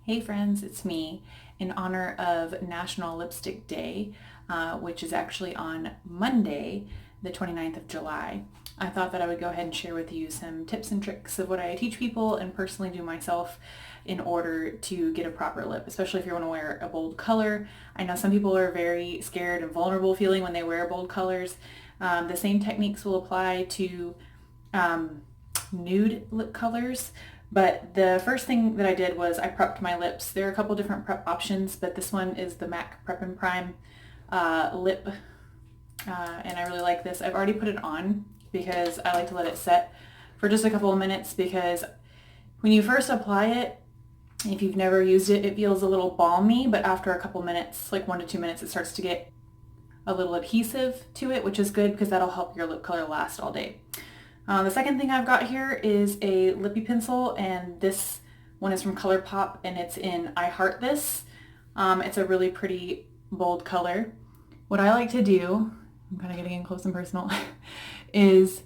Hey friends, it's me. In honor of National Lipstick Day, which is actually on Monday, the 29th of July, I thought that I would go ahead and share with you some tips and tricks of what I teach people and personally do myself in order to get a proper lip, especially if you want to wear a bold color. I know some people are very scared and vulnerable feeling when they wear bold colors. The same techniques will apply to nude lip colors. But the first thing that I did was I prepped my lips. There are a couple different prep options, but this one is the MAC Prep and Prime lip, and I really like this. I've already put it on because I like to let it set for just a couple of minutes, because when you first apply it, if you've never used it, it feels a little balmy, but after a couple minutes, like 1 to 2 minutes, it starts to get a little adhesive to it, which is good because that'll help your lip color last all day. The second thing I've got here is a Lippie pencil, and this one is from ColourPop, and it's in I Heart This. It's a really pretty bold color. What I like to do, I'm kind of getting in close and personal, is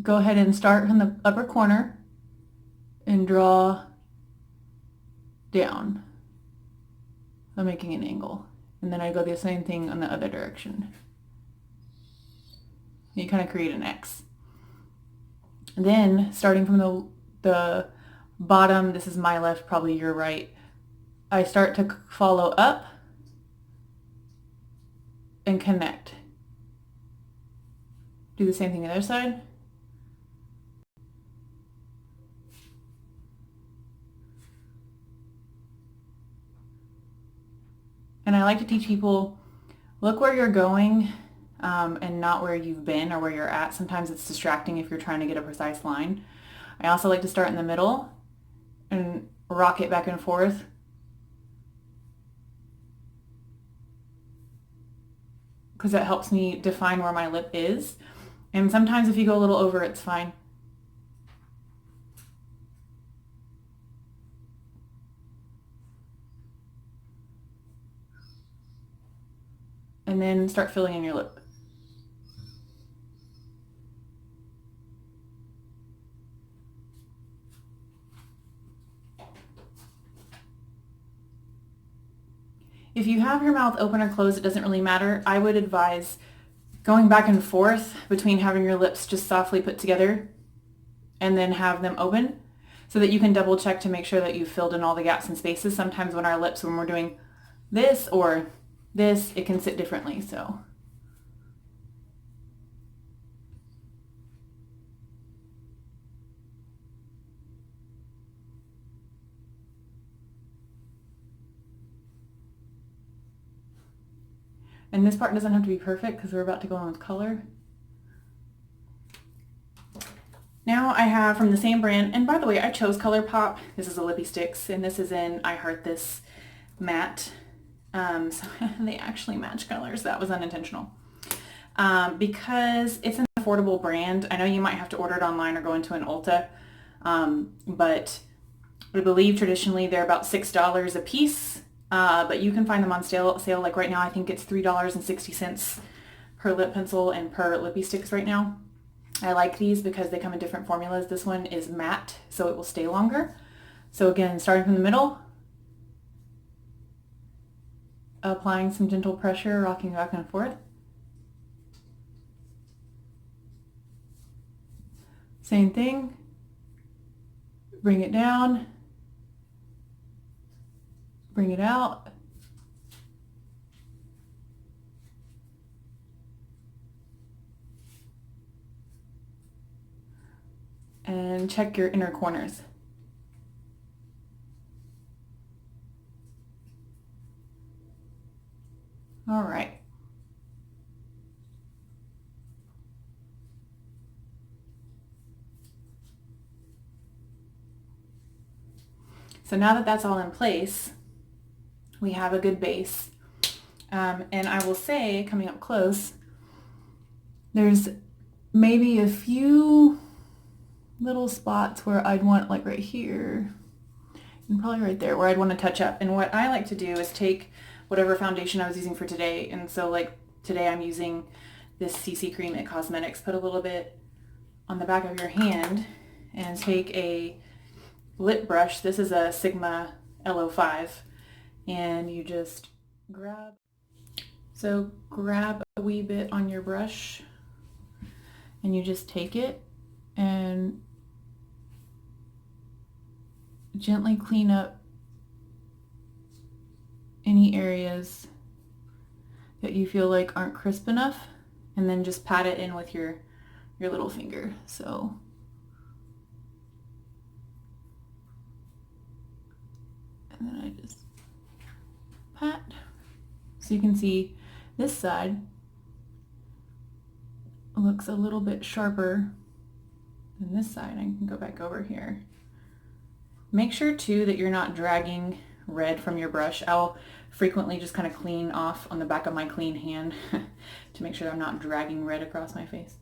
go ahead and start from the upper corner and draw down. I'm making an angle. And then I go the same thing on the other direction. You kind of create an X. Then, starting from the bottom, this is my left, probably your right, I start to follow up and connect. Do the same thing on the other side. And I like to teach people, look where you're going, and not where you've been or where you're at. Sometimes it's distracting if you're trying to get a precise line. I also like to start in the middle and rock it back and forth. Because that helps me define where my lip is. And sometimes if you go a little over, it's fine. And then start filling in your lip. If you have your mouth open or closed, it doesn't really matter. I would advise going back and forth between having your lips just softly put together and then have them open, so that you can double check to make sure that you've filled in all the gaps and spaces. Sometimes when our lips, when we're doing this or this, it can sit differently, so. And this part doesn't have to be perfect because we're about to go on with color. Now I have from the same brand, and by the way, I chose ColourPop. This is a Lippie Stix, and this is in I Heart This matte. So they actually match colors. That was unintentional. Because it's an affordable brand. I know you might have to order it online or go into an Ulta, but I believe traditionally they're about $6 a piece. But you can find them on sale. Like right now, I think it's $3.60 per lip pencil and per Lippie Stix right now. I like these because they come in different formulas. This one is matte, so it will stay longer. So again, starting from the middle, applying some gentle pressure, rocking back and forth. Same thing. Bring it down. Bring it out. And check your inner corners. All right. So now that that's all in place, we have a good base. And I will say, coming up close, there's maybe a few little spots where I'd want, like right here, and probably right there, where I'd want to touch up. And what I like to do is take whatever foundation I was using for today, and so like today I'm using this CC Cream at Cosmetics. Put a little bit on the back of your hand and take a lip brush. This is a Sigma LO5, and you just grab a wee bit on your brush and you just take it and gently clean up any areas that you feel like aren't crisp enough, and then just pat it in with your little finger. So and then I just pat. So you can see this side looks a little bit sharper than this side. I can go back over here. Make sure too that you're not dragging red from your brush. I'll frequently just kind of clean off on the back of my clean hand to make sure I'm not dragging red across my face.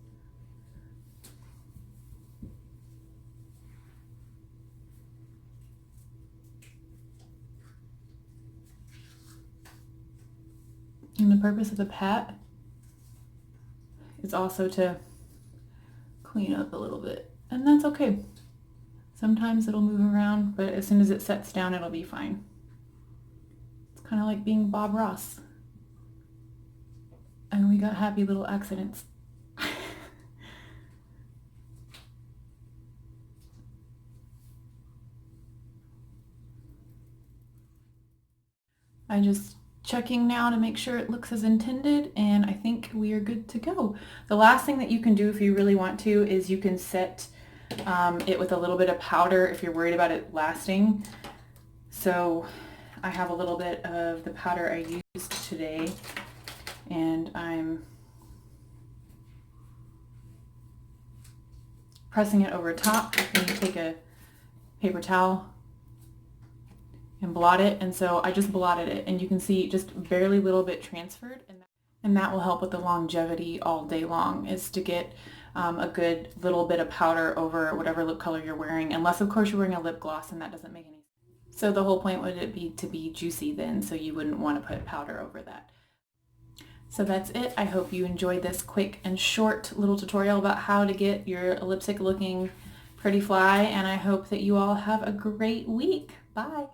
And the purpose of the pat is also to clean up a little bit, and that's okay. Sometimes it'll move around, but as soon as it sets down, it'll be fine. It's kind of like being Bob Ross. And we got happy little accidents. I'm just checking now to make sure it looks as intended, and I think we are good to go. The last thing that you can do if you really want to is you can set it with a little bit of powder if you're worried about it lasting. So I have a little bit of the powder I used today, and I'm pressing it over top. Then you take a paper towel and blot it, and so I just blotted it, and you can see just barely little bit transferred, and that will help with the longevity all day long, is to get a good little bit of powder over whatever lip color you're wearing, unless of course you're wearing a lip gloss, and that doesn't make any sense. So the whole point would it be to be juicy then, so you wouldn't want to put powder over that. So that's it. I hope you enjoyed this quick and short little tutorial about how to get your lipstick looking pretty fly, and I hope that you all have a great week. Bye!